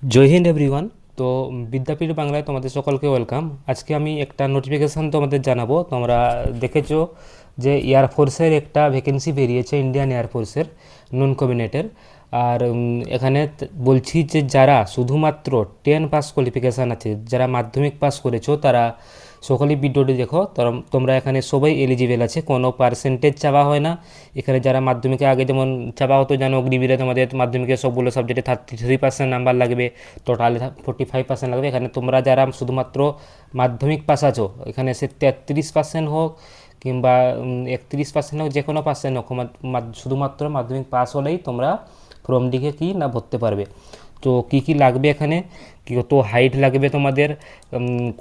জয় Hind everyone. তো বিদ্যাপীঠ বাংলায় তোমাদের সকলকে ওয়েলকাম। আজকে আমি একটা নোটিফিকেশান তোমাদের জানাবো। তোমরা দেখেছো যে এয়ারফোর্সের একটা ভ্যাকেন্সি বেরিয়েছে, ইন্ডিয়ান এয়ারফোর্সের নন কমিনেটের। আর এখানে বলছি যে যারা শুধুমাত্র 10 পাস কোয়ালিফিকেশান আছে, যারা মাধ্যমিক পাস করেছো, তারা সকলেই ভিডিওটি দেখো। তোমরা এখানে সবাই এলিজিবল আছে, কোনো পার্সেন্টেজ চাওয়া হয় না এখানে। যারা মাধ্যমিকে আগে যেমন চাওয়া হতো, যেন অগ্নিবীরে তোমাদের মাধ্যমিকের সবগুলো সাবজেক্টে 33% নাম্বার লাগবে, টোটালে 45% লাগবে। এখানে তোমরা যারা শুধুমাত্র মাধ্যমিক পাস আছো, এখানে সে 33% হোক কিংবা 31% হোক, যে কোনো পার্সেন্ট হোক, শুধুমাত্র মাধ্যমিক পাস হলেই তোমরা ফর্মটিকে কি না ভরতে পারবে। তো কি কি লাগবে এখানে, কত হাইট লাগবে তোমাদের,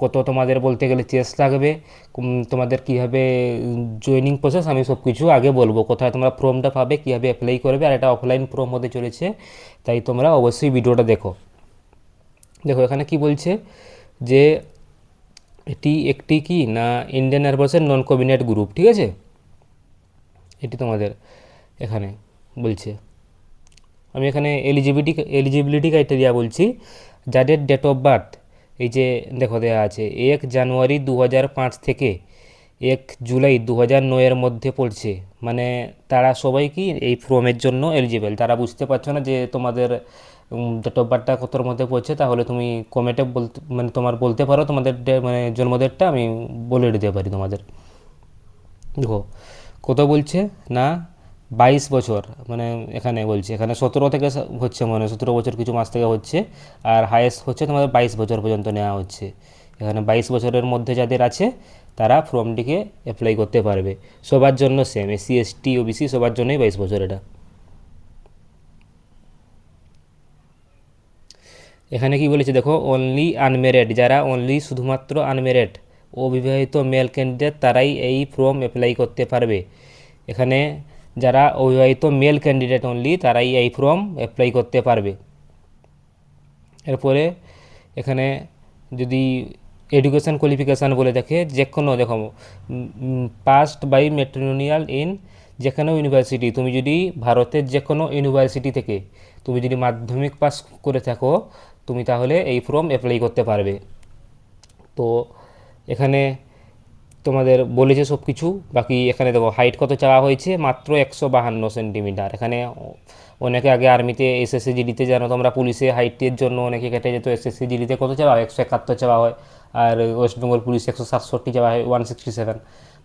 কত তোমাদের বলতে গেলে চেস্ট লাগবে, তোমাদের কীভাবে জয়েনিং প্রসেস, আমি সব কিছু আগে বলবো। কোথায় তোমরা ফর্মটা পাবে, কীভাবে অ্যাপ্লাই করবে, আর এটা অফলাইন ফর্ম হতে চলেছে, তাই তোমরা অবশ্যই ভিডিওটা দেখো। দেখো এখানে কি বলছে যে এটি একটি কি না ইন্ডিয়ান এয়ারফোর্সের নন কমিনেট গ্রুপ, ঠিক আছে। এটি তোমাদের এখানে বলছে, আমি এখানে এলিজিবিলিটি ক্রাইটেরিয়া বলছি। যাদের ডেট অফ বার্থ এই যে দেখো দেওয়া আছে 1 জানুয়ারি 2005 থেকে 1 জুলাই 2009-এর মধ্যে পড়ছে, মানে তারা সবাই কি এই ফর্মের জন্য এলিজিবল। তারা বুঝতে পারছো না যে তোমাদের ডেট অফ বার্থটা কতর মধ্যে পড়ছে, তাহলে তুমি কমেন্টে বলতে, মানে তোমার বলতে পারো তোমাদের মানে জন্মডেটটা, আমি বলে দিতে পারি তোমাদের। দেখো কত বলছে না 22 বছর, মানে এখানে বলছে এখানে 17 থেকে হচ্ছে, মানে 17 বছর কিছু মাস থেকে হচ্ছে। আর হায়েস্ট হচ্ছে তোমাদের 22 বছর পর্যন্ত নেওয়া হচ্ছে। এখানে 22 বছরের মধ্যে যাদের আছে তারা ফর্মটিকে অ্যাপ্লাই করতে পারবে। সবার জন্য সেম, এসসি এসটি ওবিসি সবার জন্যই 22 বছর এটা। এখানে কি বলেছে দেখো, অনলি আনমেরিড, যারা অনলি শুধুমাত্র আনমেরিড অবিবাহিত মেল ক্যান্ডিডেট তারাই এই ফর্ম অ্যাপ্লাই করতে পারবে। এখানে যারা অবিবাহিত মেল ক্যান্ডিডেট অনলি তারাই এই ফর্ম অ্যাপ্লাই করতে পারবে। এরপরে এখানে যদি এডুকেশান কোয়ালিফিকেশান বলে দেখে, যে কোনো দেখো পাস্ট বাই ম্যাট্রিমোনিয়াল ইন যে কোনো ইউনিভার্সিটি, তুমি যদি ভারতের যে কোনো ইউনিভার্সিটি থেকে তুমি যদি মাধ্যমিক পাস করে থাকো, তুমি তাহলে এই ফর্ম অ্যাপ্লাই করতে পারবে। তো এখানে তোমাদের বলেছে সব কিছু। বাকি এখানে দেখো হাইট কত চাওয়া হয়েছে, মাত্র 152 সেন্টিমিটার। এখানে অনেকে আগে আর্মিতে এসএসসি জিডিতে, জানো তোমরা পুলিশে হাইটের জন্য অনেকে কেটে যেত, এসএসসি জিডিতে কত চাওয়া হয়, 171 চাওয়া হয়। আর ওয়েস্ট বেঙ্গল পুলিশ 167 চাওয়া হয়, 167,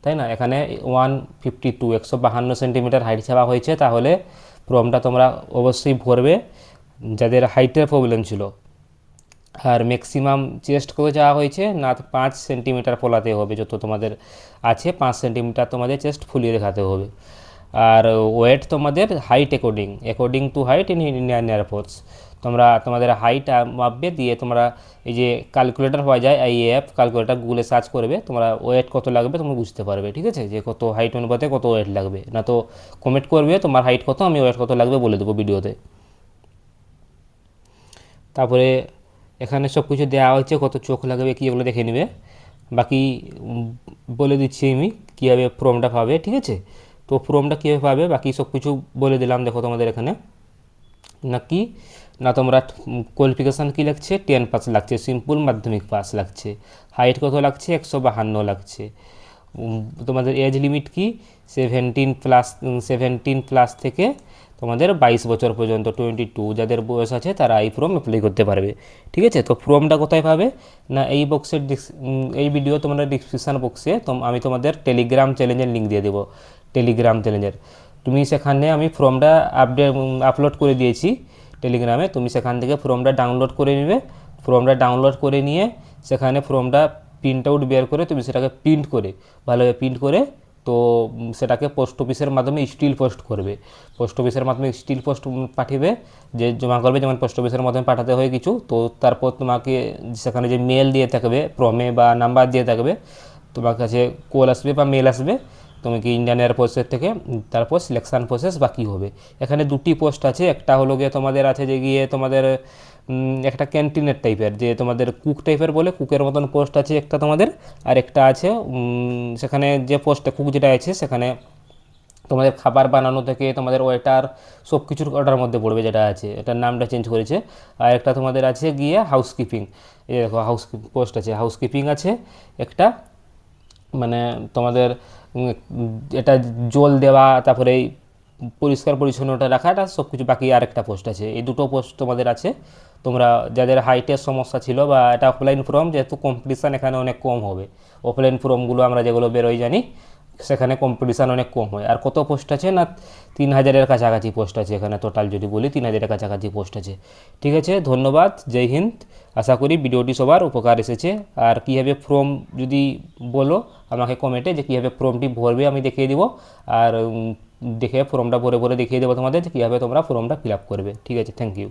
তাই না। এখানে 152, 152 সেন্টিমিটার হাইট চাওয়া হয়েছে। তাহলে ফর্মটা তোমরা অবশ্যই ভরবে যাদের হাইটের প্রবলেম ছিল। আর ম্যাক্সিমাম চেস্ট করে যাওয়া হয়েছে না 5 সেন্টিমিটার ফোলাতে হবে, যত তোমাদের আছে 5 সেন্টিমিটার তোমাদের চেস্ট ফুলিয়ে দেখাতে হবে। আর ওয়েট তোমাদের height according to height in Indian air force, তোমরা তোমাদের হাইট মাপবে, দিয়ে তোমরা এই যে ক্যালকুলেটর পাওয়া যায় আইএএফ ক্যালকুলেটর, গুগলে সার্চ করবে, তোমরা ওয়েট কত লাগবে তোমরা বুঝতে পারবে, ঠিক আছে, যে কত হাইট অনুপাতে কত ওয়েট লাগবে। না তো কমেন্ট করবে তোমার হাইট কত, আমি ওয়েট কত লাগবে বলে দেবো ভিডিওতে। তারপরে এখানে সব কিছু দেওয়া হচ্ছে, কত চোখ লাগবে কি, এগুলো দেখে নেবে। বাকি বলে দিচ্ছি আমি কীভাবে ফর্মটা পাবে, ঠিক আছে। তো ফর্মটা কীভাবে পাবে বাকি সব কিছু বলে দিলাম। দেখো তোমাদের এখানে না কি না তোমরা কোয়ালিফিকেশান কী লাগছে, 10 পাস লাগছে, সিম্পল মাধ্যমিক পাস লাগছে। হাইট কত লাগছে, 152 লাগছে। তোমাদের এজ লিমিট কি, 17+, 17+ থেকে তোমাদের 22 বছর পর্যন্ত, 22 যাদের বয়স আছে তারা এই ফর্ম অ্যাপ্লাই করতে পারবে, ঠিক আছে। তো ফর্মটা কোথায় পাবে না এই বক্সের এই ভিডিও তোমরা ডিসক্রিপশান বক্সে আমি তোমাদের টেলিগ্রাম চ্যানেলের লিঙ্ক দিয়ে দেবো। টেলিগ্রাম চ্যানেলের তুমি সেখানে আমি ফর্মটা আপলোড করে দিয়েছি টেলিগ্রামে, তুমি সেখান থেকে ফর্মটা ডাউনলোড করে নেবে। ফর্মটা ডাউনলোড করে নিয়ে সেখানে ফর্মটা প্রিন্ট আউট বের করে তুমি সেটাকে প্রিন্ট করে, ভালোভাবে প্রিন্ট করে, তো সেটাকে পোস্ট অফিসের মাধ্যমে স্টিল পোস্ট করবে। পোস্ট অফিসের মাধ্যমে স্টিল পোস্ট পাঠিয়ে যে জমা করবে, যেমন পোস্ট অফিসের মাধ্যমে পাঠাতে হয় কিছু, তো তারপর তোমাকে সেখানে যে মেল দিয়ে থাকবে ফর্মে বা নাম্বার দিয়ে থাকবে, তোমার কাছে কল আসবে বা মেল আসবে, তুমি কি ইন্ডিয়ান এয়ারফোর্সের থেকে। তারপর সিলেকশান প্রসেস বাকি হবে। এখানে দুটি পোস্ট আছে, একটা হলো গিয়ে তোমাদের আছে যে গিয়ে তোমাদের একটা ক্যান্টিনের টাইপের, যে তোমাদের কুক টাইপের বলে, কুকের মতন পোস্ট আছে একটা তোমাদের। আর একটা আছে সেখানে যে পোস্টটা কুক যেটা আছে সেখানে তোমাদের খাবার বানানো থেকে তোমাদের ওয়েটার সব কিছুর ওটার মধ্যে পড়বে যেটা আছে, এটার নামটা চেঞ্জ করেছে। আর একটা তোমাদের আছে গিয়ে হাউসকিপিং, এই দেখো পোস্ট আছে, হাউসকিপিং আছে একটা, মানে তোমাদের এটা জল দেওয়া, তারপরে এই পরিষ্কার পরিচ্ছন্নতা রাখাটা সব কিছু বাকি আরেকটা পোস্ট আছে। এই দুটো পোস্ট তোমাদের আছে। তোমরা যাদের হাইটের সমস্যা ছিল, বা এটা অফলাইন ফর্ম, যেহেতু কম্পিটিশান এখানে অনেক কম হবে, অফলাইন ফর্মগুলো আমরা যেগুলো বেরোই জানি সেখানে কম্পিটিশান অনেক কম হয়। আর কত পোস্ট আছে না, 3000-এর কাছাকাছি পোস্ট আছে এখানে, টোটাল যদি বলি 3000-এর কাছাকাছি পোস্ট আছে। ঠিক আছে, ধন্যবাদ, জয় হিন্দ। আশা করি ভিডিওটি সবার উপকার এসেছে। আর কীভাবে ফর্ম যদি বলো আমাকে কমেন্টে, যে কীভাবে ফর্মটি ভরবে আমি দেখিয়ে দিব। আর দেখে ফর্মটা ভরে ভরে দেখিয়ে দেবো তোমাদের যে কীভাবে তোমরা ফর্মটা ফিল আপ করবে। ঠিক আছে, থ্যাংক ইউ।